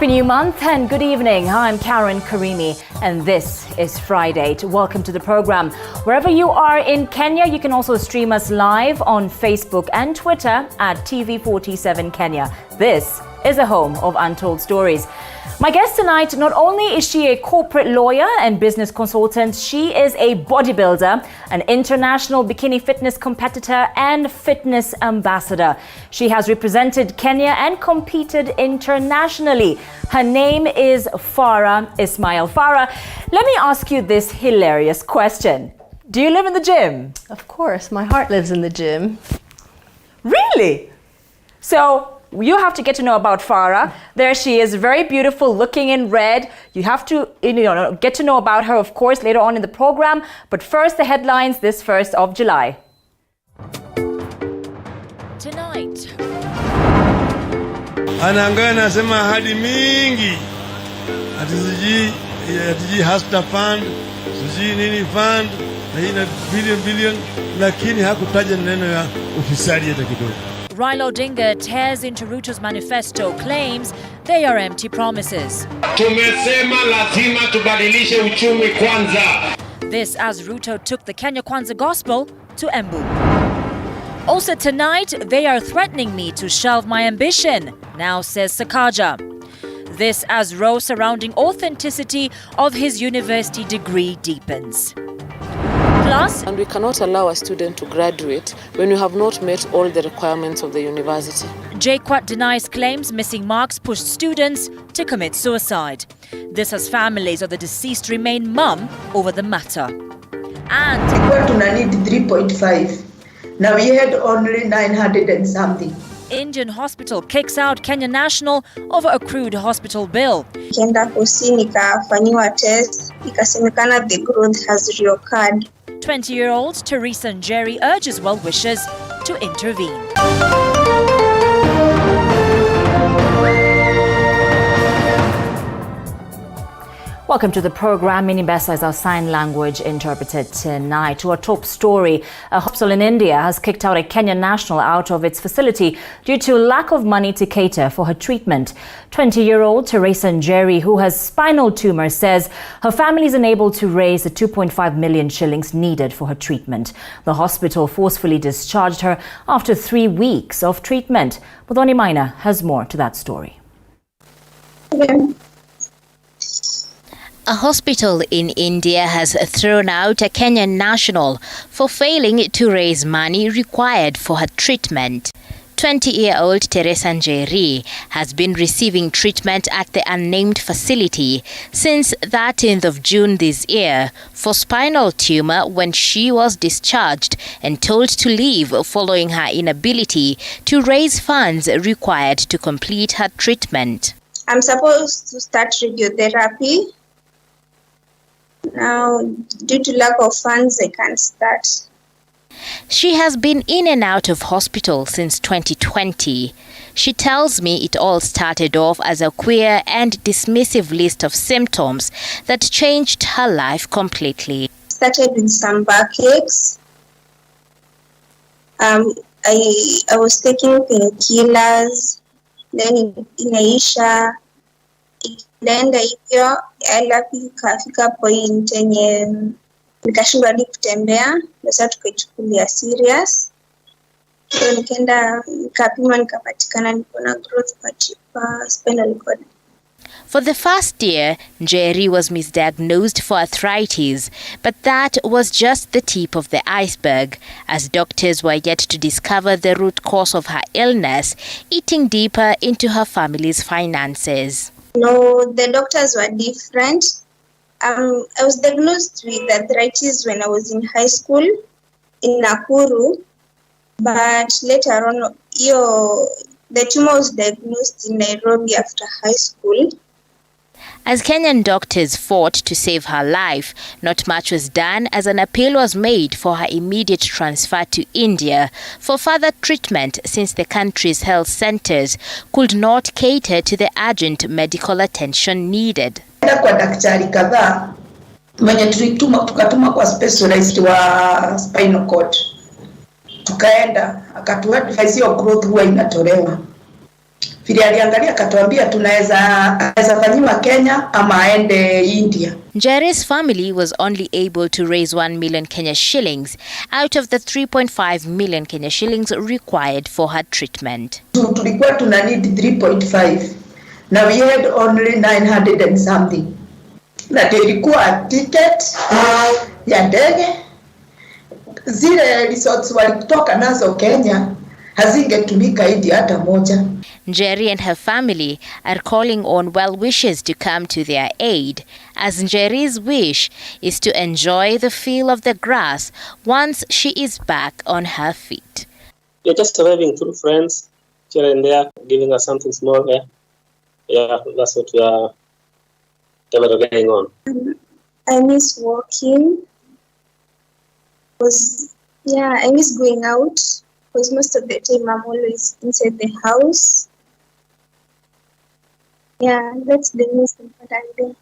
Happy New Month and good evening. I'm Karen Karimi and this is Friday. Welcome to the program. Wherever you are in Kenya, you can also stream us live on Facebook and Twitter at TV47 Kenya. This is a home of untold stories. My guest tonight, not only is she a corporate lawyer and business consultant, she is a bodybuilder, an international bikini fitness competitor and fitness ambassador. She has represented Kenya and competed internationally. Her name is Farah Ismail. Farah, let me ask you this hilarious question. Do you live in the gym? Of course, my heart lives in the gym. Really? So you have to get to know about Farah. There she is, very beautiful, looking in red. You have to get to know about her, of course, later on in the program. But first, the headlines this 1st of July. Tonight. Anaangalia nasema hadi mingi. Atiji hospital fund, siji nini fund, na ina billion, lakini hakutaja neno ya ufisadi hata kidogo. Raila Odinga tears into Ruto's manifesto, claims they are empty promises. Tumesema lazima tubadilishe uchumi kwanza. This as Ruto took the Kenya Kwanza gospel to Embu. Also tonight, they are threatening me to shelve my ambition, now says Sakaja. This as row surrounding authenticity of his university degree deepens. Plus, and we cannot allow a student to graduate when you have not met all the requirements of the university. JKUAT denies claims missing marks pushed students to commit suicide. This as families of the deceased remain mum over the matter. And we need 3.5. Now we had only 900 and something. Indian hospital kicks out Kenyan national over accrued hospital bill. Kenda kusini nikafanyiwa test, ikasemekana the growth has reoccurred. 20-year-old Teresa Njeri urges well-wishers to intervene. Welcome to the program. Mini Bessa is our sign language interpreter tonight. To our top story, a hospital in India has kicked out a Kenyan national out of its facility due to lack of money to cater for her treatment. 20-year-old Teresa Njeri, who has spinal tumor, says her family is unable to raise the 2.5 million shillings needed for her treatment. The hospital forcefully discharged her after 3 weeks of treatment. Muthoni Maina has more to that story. A hospital in India has thrown out a Kenyan national for failing to raise money required for her treatment. 20-year-old Teresa Njeri has been receiving treatment at the unnamed facility since the 13th of June this year for spinal tumor when she was discharged and told to leave following her inability to raise funds required to complete her treatment. I'm supposed to start radiotherapy. Now, due to lack of funds, I can't start. She has been in and out of hospital since 2020. She tells me it all started off as a queer and dismissive list of symptoms that changed her life completely. Started with some backaches. I was taking painkillers, then inaisha. Ikaenda hivyo, alafu ikafika point yenye nikashindwa hadi kutembea, sasa tukaichukulia serious. So nikaenda nikapima, nikapatikana niko na growth kwa spinal cord. For the first year, Njeri was misdiagnosed for arthritis, but that was just the tip of the iceberg, as doctors were yet to discover the root cause of her illness, eating deeper into her family's finances. No, the doctors were different. I was diagnosed with arthritis when I was in high school in Nakuru, but later on, the tumor was diagnosed in Nairobi after high school. As Kenyan doctors fought to save her life, not much was done as an appeal was made for her immediate transfer to India for further treatment since the country's health centers could not cater to the urgent medical attention needed. Kwa daktari kadhaa mwenye tukatuma kwa specialist wa spinal cord. Tukaenda akatuadvise hiyo growth huwa inatolewa. Vile aliangalia akatuambia tunaweza fanyiwa Kenya ama aende India. Njeri's family was only able to raise 1 million Kenya shillings out of the 3.5 million Kenya shillings required for her treatment. Tulikuwa tuna need 3.5. Now we had only 900 and something. Na ilikuwa ticket ya ndege. Zile resorts walitoka nazo Kenya hazingetumika hidi hata moja. Njeri and her family are calling on well-wishers to come to their aid, as Njeri's wish is to enjoy the feel of the grass once she is back on her feet. We're just surviving through friends here and there, giving us something small there. Yeah, that's what we are going on. I miss walking. I miss going out. Because most of the time I'm always inside the house. Yeah, that's the most important thing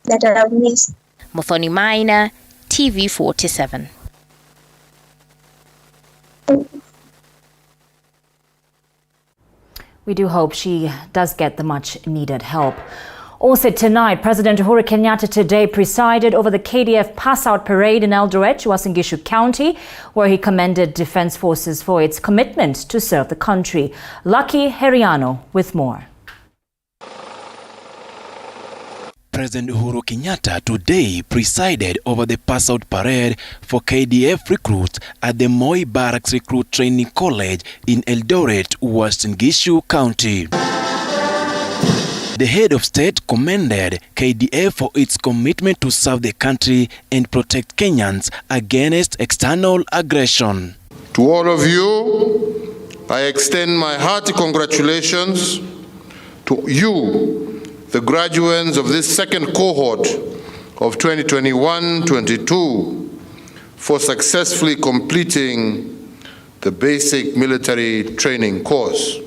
that I have missed. Muthoni Maina, TV47. We do hope she does get the much needed help. Also tonight, President Uhuru Kenyatta today presided over the KDF pass-out parade in Eldoret, Uasin Gishu County, where he commended Defence Forces for its commitment to serve the country. Lucky Heriano with more. President Uhuru Kenyatta today presided over the pass-out parade for KDF recruits at the Moi Barracks Recruit Training College in Eldoret, Uasin Gishu County. The head of state commended KDF for its commitment to serve the country and protect Kenyans against external aggression. To all of you, I extend my hearty congratulations to you, the graduates of this second cohort of 2021-22, for successfully completing the basic military training course.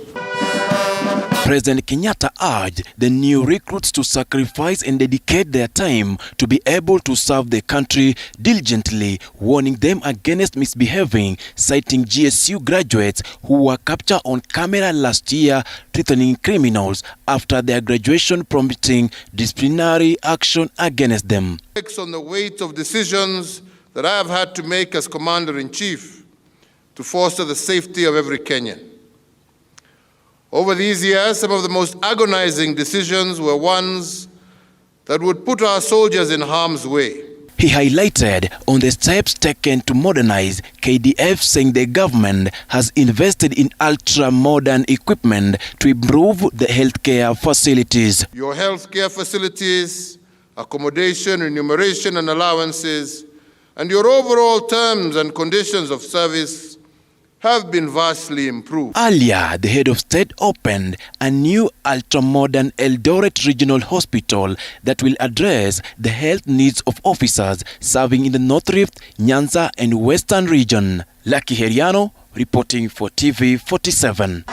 President Kenyatta urged the new recruits to sacrifice and dedicate their time to be able to serve the country diligently, warning them against misbehaving, citing GSU graduates who were captured on camera last year threatening criminals after their graduation, prompting disciplinary action against them. On the weight of decisions that I have had to make as Commander-in-Chief to foster the safety of every Kenyan. Over these years, some of the most agonizing decisions were ones that would put our soldiers in harm's way. He highlighted on the steps taken to modernize KDF, saying the government has invested in ultra-modern equipment to improve the healthcare facilities. Your healthcare facilities, accommodation, remuneration and allowances, and your overall terms and conditions of service have been vastly improved. Earlier, the head of state opened a new ultra-modern Eldoret Regional Hospital that will address the health needs of officers serving in the North Rift, Nyanza and Western region. Lucky Heriano reporting for TV47.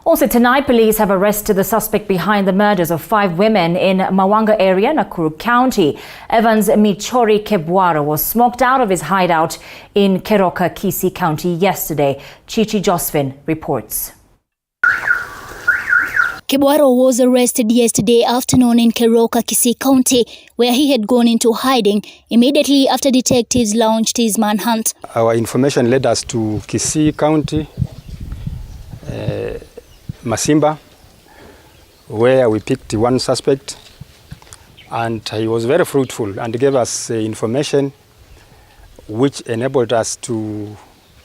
Also tonight, police have arrested the suspect behind the murders of 5 women in Mawanga area, Nakuru County. Evans Michori Kebwara was smoked out of his hideout in Keroka, Kisii County yesterday. Chichi Josephine reports. Kebwara was arrested yesterday afternoon in Keroka, Kisii County, where he had gone into hiding immediately after detectives launched his manhunt. Our information led us to Kisii County, Masimba, where we picked one suspect, and he was very fruitful and gave us information which enabled us to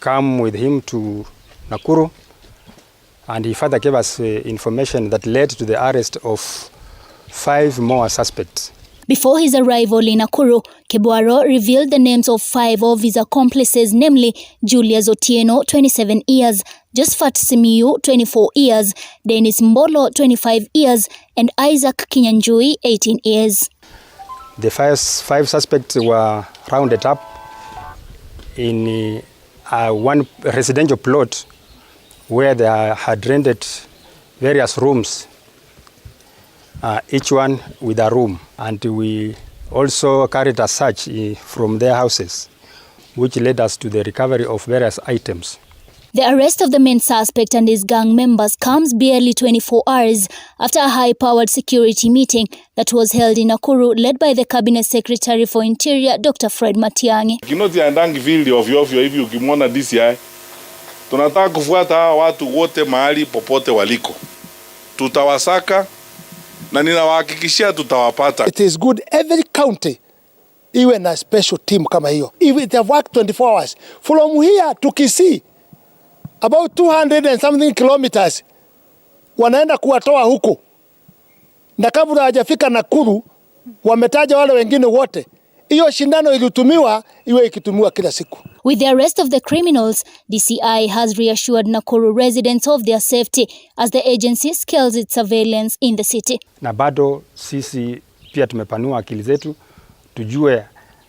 come with him to Nakuru, and he further gave us information that led to the arrest of 5 more suspects. Before his arrival in Nakuru, Kebwara revealed the names of 5 of his accomplices, namely Julius Otieno, 27 years, Josephat Simiyu, 24 years, Dennis Mbolo, 25 years, and Isaac Kinyanjui, 18 years. The 5 suspects were rounded up in one residential plot where they had rented various rooms, each one with a room, and we also carried a search from their houses, which led us to the recovery of various items. The arrest of the main suspect and his gang members comes barely 24 hours after a high-powered security meeting that was held in Nakuru, led by the Cabinet Secretary for Interior, Dr. Fred Matiang'i. Kinotiandangi field ovyo ovyo hivi ukimwona DCI. Tunataka kufuata hawa watu wote mahali popote waliko. Tutawasaka na ninawahakikishia tutawapata. It is good every county iwe na special team kama hiyo. If it have worked 24 hours from here to Kisii, about 200 and something kilometers, wanaenda kuwatoa huko, na kabla hajafika Nakuru wametaja wale wengine wote. Hiyo shindano ilitumiwa iwe ikitumiwa kila siku. With the arrest of the criminals, DCI has reassured Nakuru residents of their safety as the agency scales its surveillance in the city. Na bado sisi pia tumepanua akili zetu tujue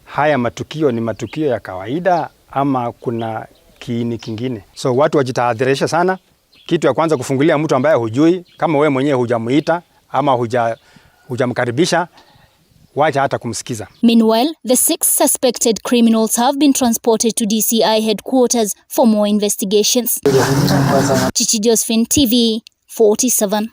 haya matukio ni matukio ya kawaida ama kuna kiini kingine. So watu wajitahadharisha sana. Kitu ya kwanza kufungulia mtu ambaye hujui, kama wewe mwenyewe hujamuita ama hujamkaribisha, wacha hata kumsikiza. Meanwhile, the 6 suspected criminals have been transported to DCI headquarters for more investigations. Chichi Josephine, TV 47.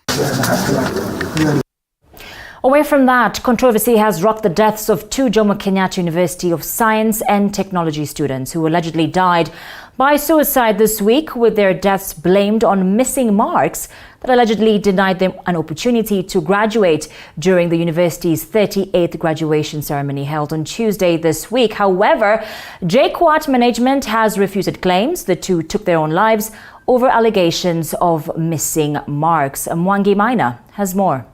Away from that, controversy has rocked the deaths of 2 Jomo Kenyatta University of Science and Technology students who allegedly died by suicide this week, with their deaths blamed on missing marks that allegedly denied them an opportunity to graduate during the university's 38th graduation ceremony held on Tuesday this week. However, JKUAT management has refuted claims the 2 took their own lives over allegations of missing marks. Mwangi Maina has more.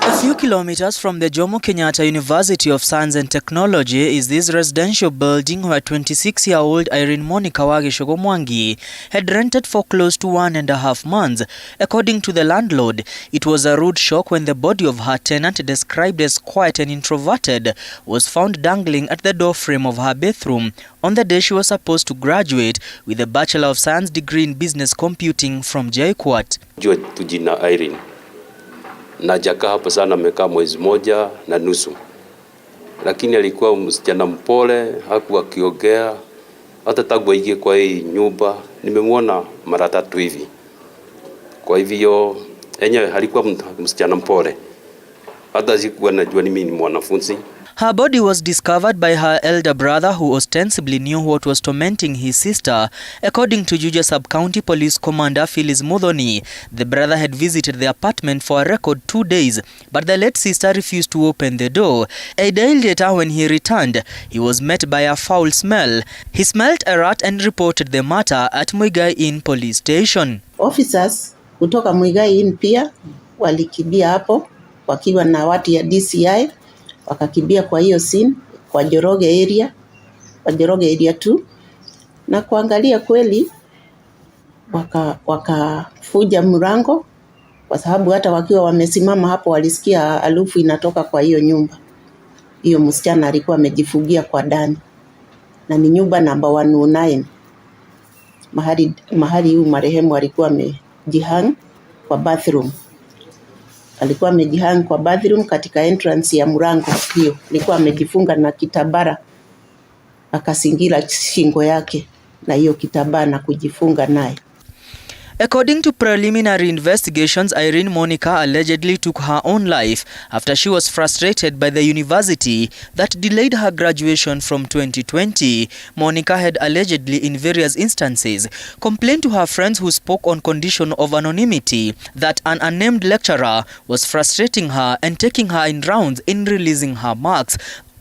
A few kilometers from the Jomo Kenyatta University of Science and Technology is this residential building where 26-year-old Irene Monica Wagishogo Mwangi had rented for close to 1.5 months. According to the landlord, it was a rude shock when the body of her tenant, described as quiet and introverted, was found dangling at the doorframe of her bathroom on the day she was supposed to graduate with a Bachelor of Science degree in Business Computing from JKUAT. Tujina Irene na jaka hapa sana, amekaa mwezi 1.5, lakini alikuwa msichana mpole, hakuwa kiongea. Hata tangu aingie kwa hii nyumba nimemwona mara 3 hivi. Kwa hivyo enyewe alikuwa msichana mpole, hata sikuwa najua ni mimi ni mwanafunzi. Her body was discovered by her elder brother, who ostensibly knew what was tormenting his sister. According to Juja Sub-County Police Commander Phyllis Muthoni, the brother had visited the apartment for a record 2 days, but the late sister refused to open the door. A day later, when he returned, he was met by a foul smell. He smelled a rat and reported the matter at Muigai Inn Police Station. Officers kutoka Muigai Inn pia walikimbia hapo wakiwa na watu ya DCI. Wakakibia kwa hiyo scene kwa Joroge area 2, na kuangalia kweli wakafuja mlango, kwa sababu hata wakiwa wamesimama hapo walisikia harufu inatoka kwa hiyo nyumba. Hiyo msichana alikuwa amejifungia kwa ndani, na ni nyumba namba 109. Mahali huyu marehemu alikuwa amejihang kwa bathroom. Alikuwa amejihang kwa bathroom katika entrance ya mlango hiyo. Alikuwa amejifunga na kitabara, akasingira shingo yake na hiyo kitabara na kujifunga naye. According to preliminary investigations, Irene Monica allegedly took her own life after she was frustrated by the university that delayed her graduation from 2020. Monica had allegedly, in various instances, complained to her friends who spoke on condition of anonymity that an unnamed lecturer was frustrating her and taking her in rounds in releasing her marks.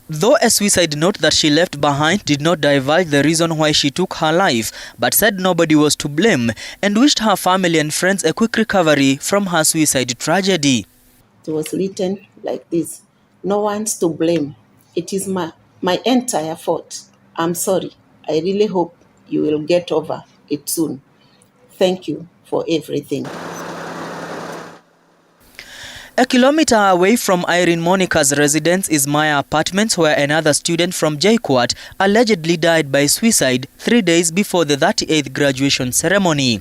Though a suicide note that she left behind did not divulge the reason why she took her life, but said nobody was to blame and wished her family and friends a quick recovery from her suicide tragedy. It was written like this: no one's to blame. It is my entire fault. I'm sorry. I really hope you will get over it soon. Thank you for everything. A kilometer away from Irene Monica's residence is Maya Apartments, where another student from JKUAT allegedly died by suicide 3 days before the 38th graduation ceremony.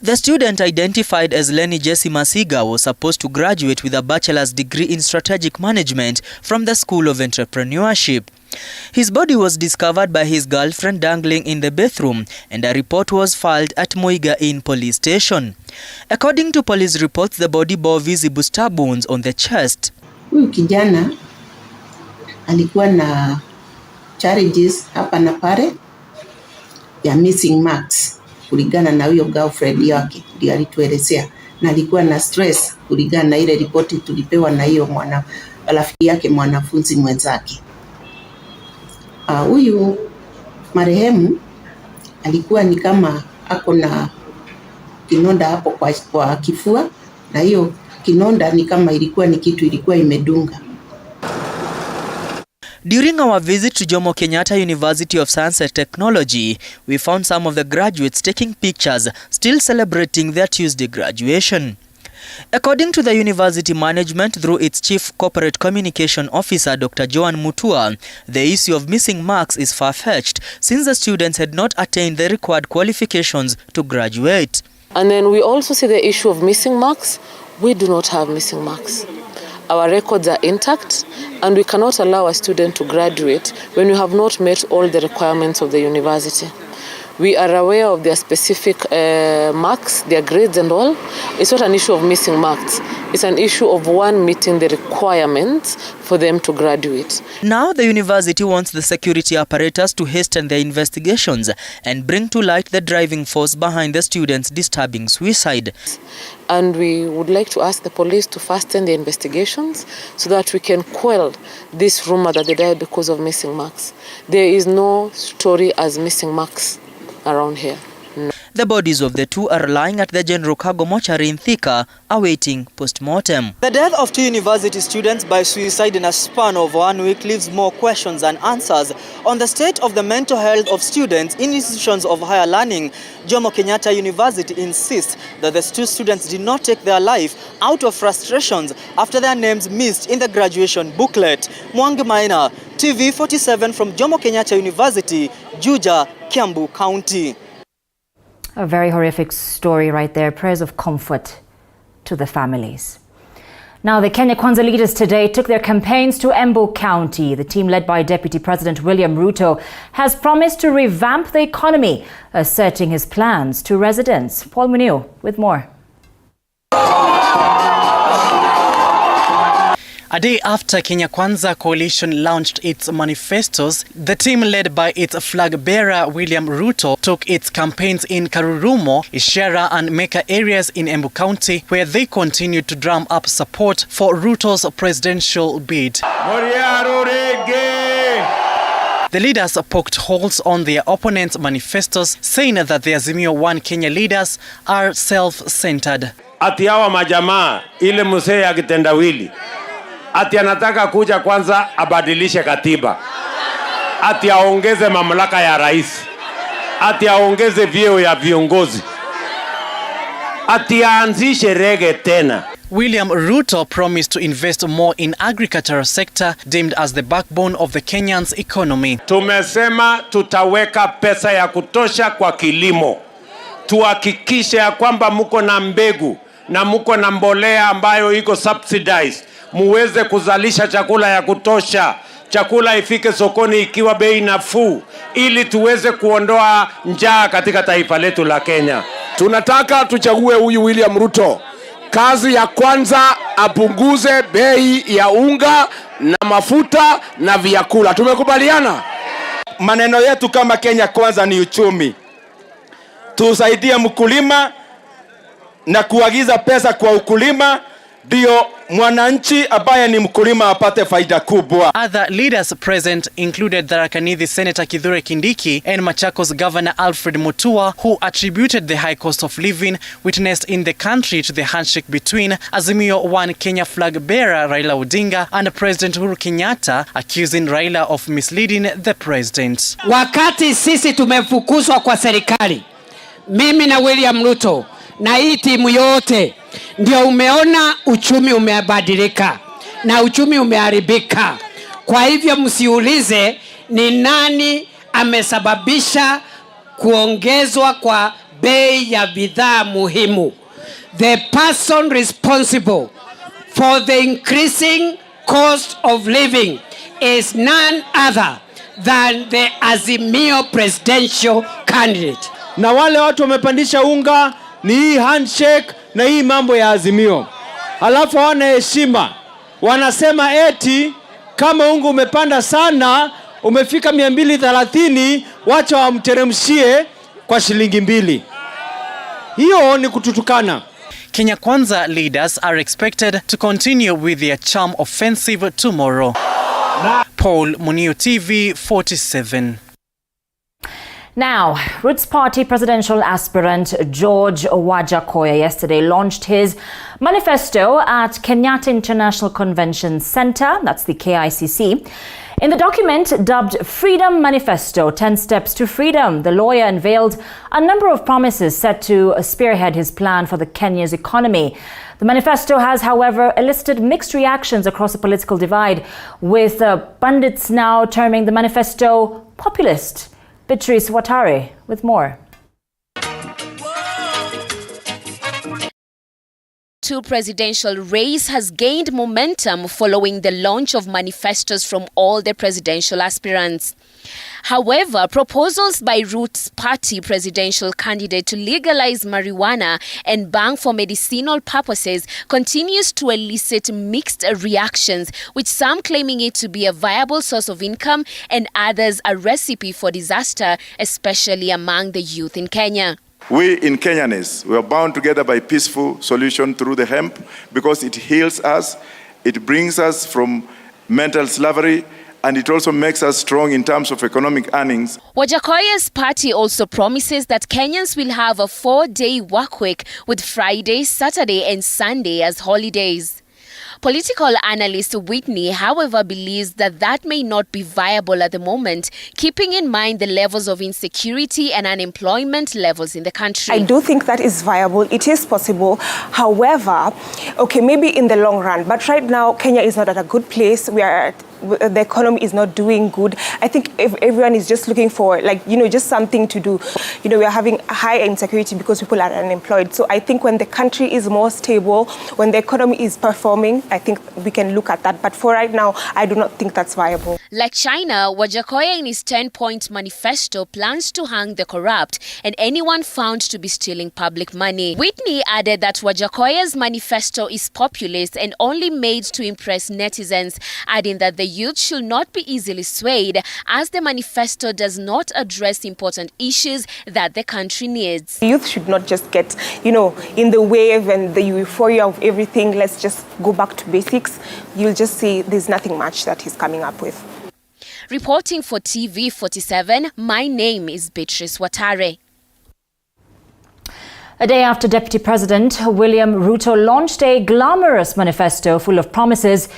The student, identified as Lenny Jesse Masiga, was supposed to graduate with a bachelor's degree in strategic management from the School of Entrepreneurship. His body was discovered by his girlfriend dangling in the bathroom, and a report was filed at Muiga Inn police station. According to police reports, the body bore visible stab wounds on the chest. Huyu kijana alikuwa na charges hapa na pale ya missing marks kulingana na huyo girlfriend yake, ndiye alituelezea, na alikuwa na stress kulingana na ile ripoti tulipewa na hiyo rafiki yake mwanafunzi mwenzake. Huyu marehemu alikuwa ni kama ako na kinonda hapo kwa kifua, na hiyo kinonda ni kama ilikuwa imedunga. During our visit to Jomo Kenyatta University of Science and Technology, we found some of the graduates taking pictures, still celebrating their Tuesday graduation. According to the university management through its Chief Corporate Communication Officer, Dr. Joan Mutua, the issue of missing marks is far-fetched since the students had not attained the required qualifications to graduate. And then we also see the issue of missing marks. We do not have missing marks. Our records are intact, and we cannot allow a student to graduate when we have not met all the requirements of the university. We are aware of their specific marks, their grades and all. It's not an issue of missing marks. It's an issue of one meeting the requirements for them to graduate. Now the university wants the security apparatus to hasten their investigations and bring to light the driving force behind the students' disturbing suicide. And we would like to ask the police to fasten the investigations so that we can quell this rumor that they died because of missing marks. There is no story as missing marks around here. No. The bodies of the two are lying at the General Cargo Mortuary in Thika, awaiting post-mortem. The death of two university students by suicide in a span of 1 week leaves more questions than answers on the state of the mental health of students in institutions of higher learning. Jomo Kenyatta University insists that the two students did not take their life out of frustrations after their names missed in the graduation booklet. Mwangi Maina, TV 47 from Jomo Kenyatta University, Juja, Kiambu County. A very horrific story right there. Prayers of comfort to the families. Now, the Kenya Kwanza leaders today took their campaigns to Embu County. The team led by Deputy President William Ruto has promised to revamp the economy, asserting his plans to residents. Paul Munio with more. A day after Kenya Kwanza coalition launched its manifestos, the team led by its flag bearer William Ruto took its campaigns in Karurumo, Ishera and Meka areas in Embu County, where they continued to drum up support for Ruto's presidential bid. The leaders poked holes on their opponents' manifestos, saying that the Azimio One Kenya leaders are self-centered. Ati hawa majamaa ile mzee ya kitendawili ati anataka kuja kwanza abadilishe katiba, ati aongeze mamlaka ya rais, ati aongeze vyeo ya viongozi, ati aanzishe rege tena. William Ruto promised to invest more in agricultural sector deemed as the backbone of the Kenyan's economy. Tumesema tutaweka pesa ya kutosha kwa kilimo. Tuhakikishe ya kwamba mko na mbegu na mko na mbolea ambayo iko subsidized. Muweze kuzalisha chakula ya kutosha. Chakula ifike sokoni ikiwa bei nafuu ili tuweze kuondoa njaa katika taifa letu la Kenya. Tunataka tuchague huyu William Ruto. Kazi ya kwanza apunguze bei ya unga na mafuta na vyakula. Tumekubaliana? Maneno yetu kama Kenya Kwanza ni uchumi. Tusaidie mkulima na kuagiza pesa kwa ukulima ndio mwananchi ambaye ni mkulima apate faida kubwa. Other leaders present included Tharaka Nithi Senator Kithure Kindiki and Machakos Governor Alfred Mutua, who attributed the high cost of living witnessed in the country to the handshake between Azimio One Kenya flag bearer Raila Odinga and President Uhuru Kenyatta, accusing Raila of misleading the president. Wakati sisi tumefukuzwa kwa serikali, mimi na William Ruto na hii timu yote, ndio umeona uchumi umebadilika na uchumi umeharibika. Kwa hivyo msiulize ni nani amesababisha kuongezwa kwa bei ya bidhaa muhimu. The person responsible for the increasing cost of living is none other than the Azimio presidential candidate. Na wale watu wamepandisha unga ni hii handshake na hii mambo ya Azimio. Alafu hawana heshima. Wanasema eti kama unga umepanda sana, umefika 230, wacha wamteremshie kwa shilingi 2. Hiyo ni kututukana. Kenya Kwanza leaders are expected to continue with their charm offensive tomorrow. Paul Munio, TV 47. Now, Roots Party presidential aspirant George Wajakoya yesterday launched his manifesto at Kenyatta International Convention Center, that's the KICC. In the document dubbed Freedom Manifesto, 10 Steps to Freedom, the lawyer unveiled a number of promises set to spearhead his plan for the Kenya's economy. The manifesto has, however, elicited mixed reactions across the political divide, with pundits now terming the manifesto populist. Beatrice Watare with more. The presidential race has gained momentum following the launch of manifestos from all the presidential aspirants. However, proposals by Roots Party presidential candidate to legalize marijuana and ban for medicinal purposes continues to elicit mixed reactions, with some claiming it to be a viable source of income and others a recipe for disaster, especially among the youth in Kenya. We in Kenyanness, we are bound together by peaceful solution through the hemp because it heals us, it brings us from mental slavery, and it also makes us strong in terms of economic earnings. Wajakoya's party also promises that Kenyans will have a 4-day work week with Friday, Saturday and Sunday as holidays. Political analyst Whitney, however, believes that that may not be viable at the moment, keeping in mind the levels of insecurity and unemployment levels in the country. I do think that is viable. It is possible. However, okay, maybe in the long run, but right now Kenya is not at a good place. The economy is not doing good. I think if everyone is just looking for, just something to do. We are having high insecurity because people are unemployed. So I think when the country is more stable, when the economy is performing, I think we can look at that. But for right now, I do not think that's viable. Like China, Wajakoya in his 10-point manifesto plans to hang the corrupt and anyone found to be stealing public money. Whitney added that Wajakoya's manifesto is populist and only made to impress netizens, adding that the youth should not be easily swayed, as the manifesto does not address important issues that the country needs. The youth should not just get, in the wave and the euphoria of everything. Let's just go back to basics. You'll just see there's nothing much that he's coming up with. Reporting for TV 47, my name is Beatrice Watare. A day after Deputy President William Ruto launched a glamorous manifesto full of promises,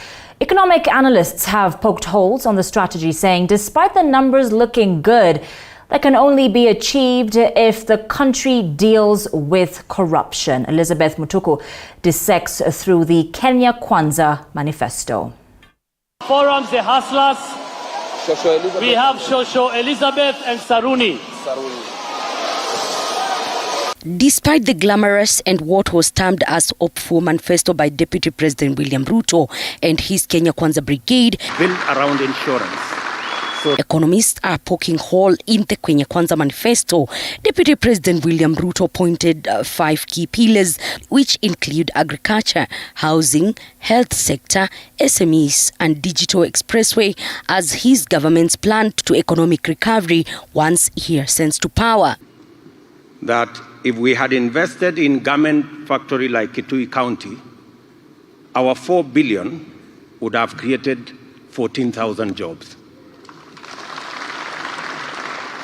economic analysts have poked holes on the strategy, saying despite the numbers looking good, that can only be achieved if the country deals with corruption. Elizabeth Mutuku dissects through the Kenya Kwanza manifesto. Forums, the hustlers. We have Shosho Elizabeth and Saruni. Despite the glamorous and what was termed as hopeful manifesto by Deputy President William Ruto and his Kenya Kwanza brigade, built around insurance. Economists are poking hole in the Kenya Kwanza manifesto. Deputy President William Ruto pointed 5 key pillars, which include agriculture, housing, health sector, SMEs, and digital expressway as his government's plan to economic recovery once he ascends to power. That if we had invested in garment factory like Kitui County, our 4 billion would have created 14,000 jobs.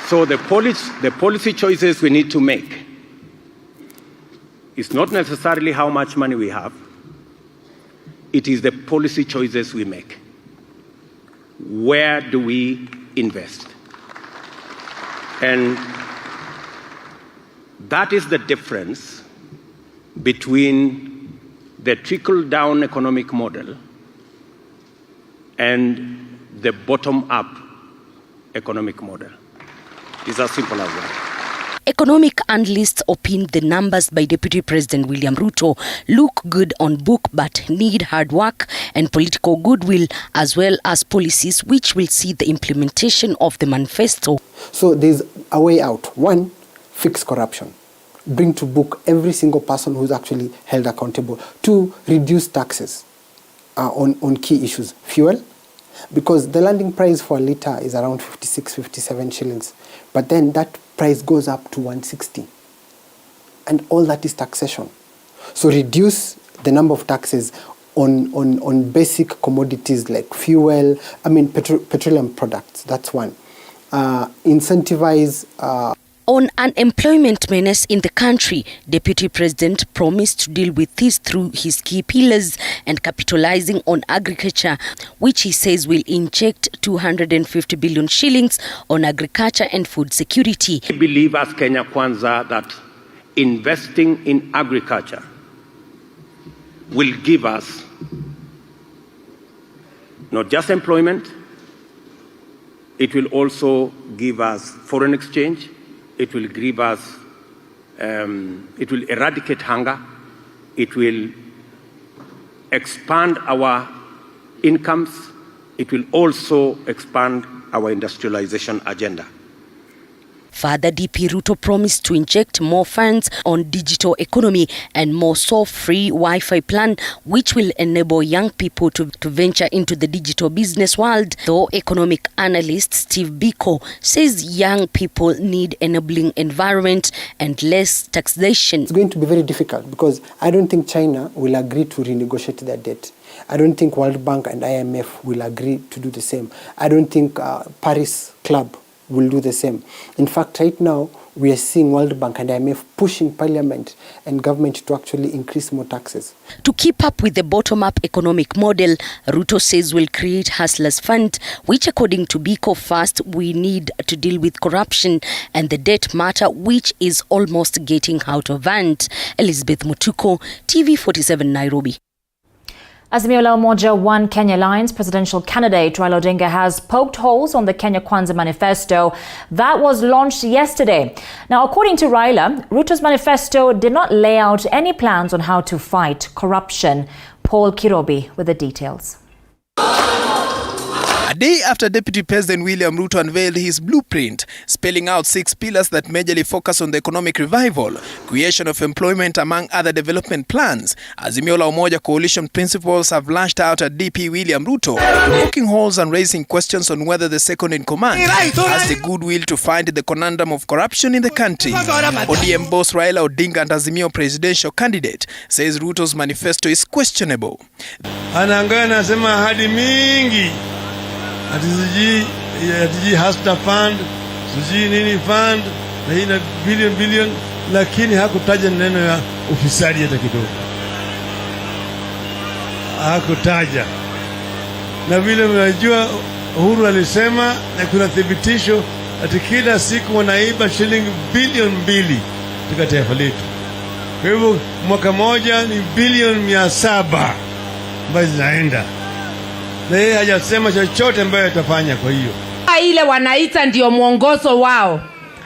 So the policy choices we need to make is not necessarily how much money we have. It is the policy choices we make. Where do we invest? And that is the difference between the trickle-down economic model and the bottom-up economic model. It's as simple as that. Economic analysts opine the numbers by Deputy President William Ruto look good on book but need hard work and political goodwill, as well as policies which will see the implementation of the manifesto. So there's a way out. One, fix corruption. Bring to book every single person who's actually held accountable. Two, reduce taxes on key issues. Fuel, because the landing price for a litre is around 56, 57 shillings. But then that price goes up to 160. And all that is taxation. So reduce the number of taxes on basic commodities like fuel, petroleum products. That's one. Incentivize... On unemployment menace in the country, Deputy President promised to deal with this through his key pillars and capitalizing on agriculture, which he says will inject 250 billion shillings on agriculture and food security. We believe as Kenya Kwanza that investing in agriculture will give us not just employment, it will also give us foreign exchange. It will give us, it will eradicate hunger. It will expand our incomes. It will also expand our industrialization agenda. Further, DP Ruto promised to inject more funds on digital economy and more free Wi-Fi plan, which will enable young people to venture into the digital business world. Though economic analyst Steve Biko says young people need enabling environment and less taxation. It's going to be very difficult because I don't think China will agree to renegotiate their debt. I don't think World Bank and IMF will agree to do the same. I don't think Paris Club will do the same. In fact, right now, we are seeing World Bank and IMF pushing Parliament and government to actually increase more taxes. To keep up with the bottom-up economic model, Ruto says will create Hustlers Fund, which according to Biko, first we need to deal with corruption and the debt matter, which is almost getting out of hand. Elizabeth Mutuko, TV47 Nairobi. Azimio la Umoja One Kenya Alliance presidential candidate Raila Odinga has poked holes on the Kenya Kwanza manifesto that was launched yesterday. Now, according to Raila, Ruto's manifesto did not lay out any plans on how to fight corruption. Paul Kirobi with the details. A day after Deputy President William Ruto unveiled his blueprint, spelling out 6 pillars that majorly focus on the economic revival, creation of employment among other development plans, Azimio la Umoja coalition principles have lashed out at DP William Ruto, poking holes and raising questions on whether the second in command has the goodwill to find the conundrum of corruption in the country. ODM boss Raila Odinga and Azimio presidential candidate says Ruto's manifesto is questionable. Anaangalia nasema ahadi mingi. Atiji Hustler Fund, sijui nini fund, na hii na billion, lakini hakutaja neno ya ufisadi hata kidogo. Hakutaja. Na vile mnajua Uhuru alisema na kuna thibitisho ati kila siku wanaiba shilingi bilioni 2 katika taifa letu. Kwa hivyo mwaka moja ni bilioni 700 ambazo zinaenda. Na yeye hajasema chochote ambayo atafanya. Kwa hiyo ile wanaita ndio mwongozo wao.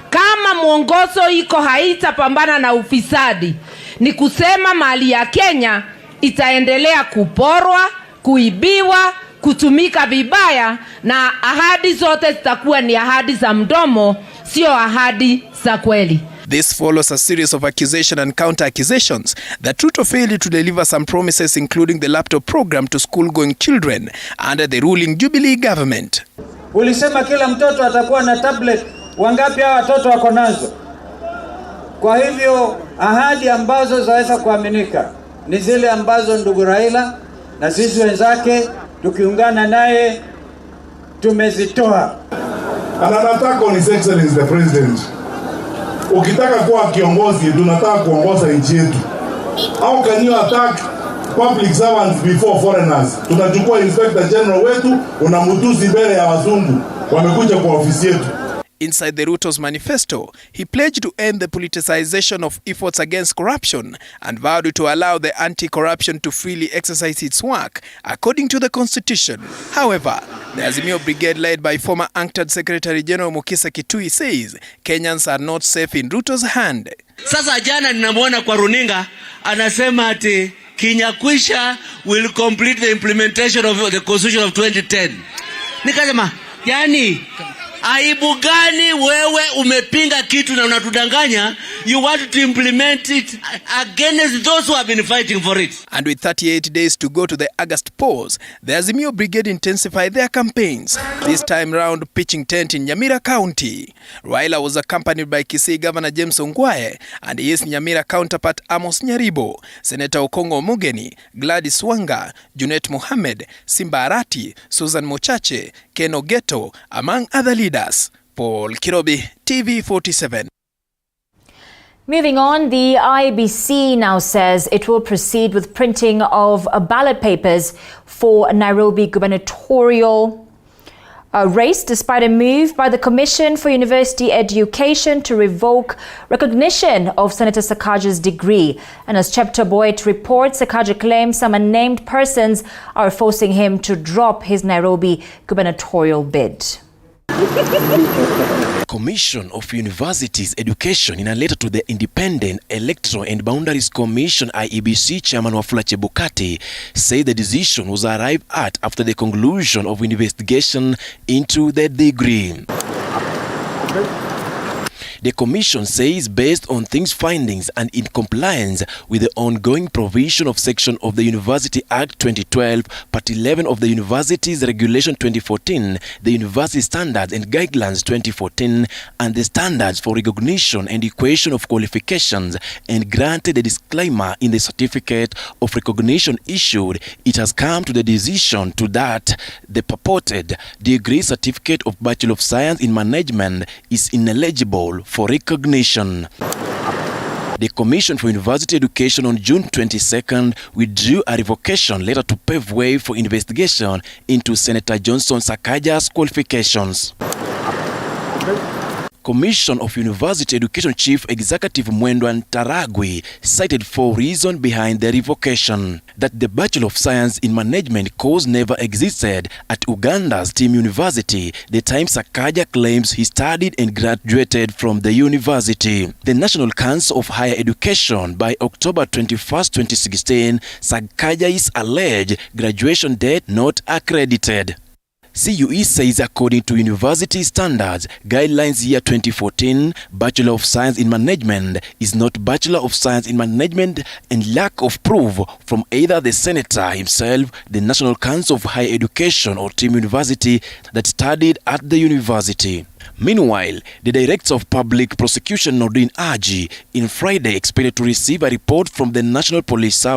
Kama mwongozo iko haitapambana na ufisadi, ni kusema mali ya Kenya itaendelea kuporwa, kuibiwa, kutumika vibaya, na ahadi zote zitakuwa ni ahadi za mdomo, sio ahadi za kweli. This follows a series of accusations and counter-accusations that Ruto failed to deliver some promises, including the laptop program to school-going children under the ruling Jubilee government. Ulisema kila mtoto atakuwa na tablet. Wangapi hawa watoto wako nazo? Kwa hivyo ahadi ambazo zaweza kuaminika ni zile ambazo ndugu Raila na sisi wenzake tukiungana naye tumezitoa. Anataka on his excellency the president. Ukitaka kuwa kiongozi, tunataka kuongoza nchi yetu. How can you attack public servants before foreigners? Tunachukua inspector general wetu, unamtusi mbele ya wazungu. Wamekuja kwa ofisi yetu. Inside the Ruto's manifesto, he pledged to end the politicization of efforts against corruption and vowed to allow the anti-corruption to freely exercise its work according to the constitution. However, The Azimio Brigade, led by former UNCTAD Secretary General Mukisa Kitui, says Kenyans are not safe in Ruto's hand. Sasa jana ninamwona kwa runinga anasema ati Kinyakwisha will complete the implementation of the Constitution of 2010. Nikasema, yani aibu gani wewe umepinga kitu na unatudanganya? You want to implement it against those who have been fighting for it. And with 38 days to go to the August pause, the Azimio Brigade intensified their campaigns, this time round pitching tent in Nyamira County. Raila was accompanied by Kisii Governor James Ongwae and his Nyamira counterpart Amos Nyaribo, Senator Okongo Omugeni, Gladys Wanga, Junet Mohamed, Simba Arati, Susan Mochache, Ken Ogeto, among other leaders. Paul Kirobi, TV47. Moving on, the IEBC now says it will proceed with printing of ballot papers for Nairobi gubernatorial race, despite a move by the Commission for University Education to revoke recognition of Senator Sakaja's degree. And as Chepter Boyd reports, Sakaja claims some unnamed persons are forcing him to drop his Nairobi gubernatorial bid. Commission of Universities Education, in a letter to the Independent Electoral and Boundaries Commission IEBC Chairman Wafula Chebukati, said the decision was arrived at after the conclusion of investigation into the degree. The commission says, based on these findings and in compliance with the ongoing provision of section of the University Act 2012, Part 11 of the Universities Regulation 2014, the University Standards and Guidelines 2014, and the Standards for Recognition and Equation of Qualifications, and granted a disclaimer in the Certificate of Recognition issued, it has come to the decision to that the purported degree certificate of Bachelor of Science in Management is ineligible for recognition. The Commission for University Education on June 22nd withdrew a revocation letter to pave way for investigation into Senator Johnson Sakaja's qualifications. Commission of University Education Chief Executive Mwendwa Ntaragwi cited 4 reasons behind the revocation. That the Bachelor of Science in Management course never existed at Uganda's Team University, the time Sakaja claims he studied and graduated from the university. The National Council of Higher Education, by October 21st, 2016, Sakaja's alleged graduation date not accredited. CUE says according to university standards, guidelines year 2014, Bachelor of Science in Management is not Bachelor of Science in Management, and lack of proof from either the senator himself, the National Council of Higher Education or Team University that studied at the university. Meanwhile, the Director of Public Prosecution Nordin Aji in Friday expected to receive a report from the National Police Service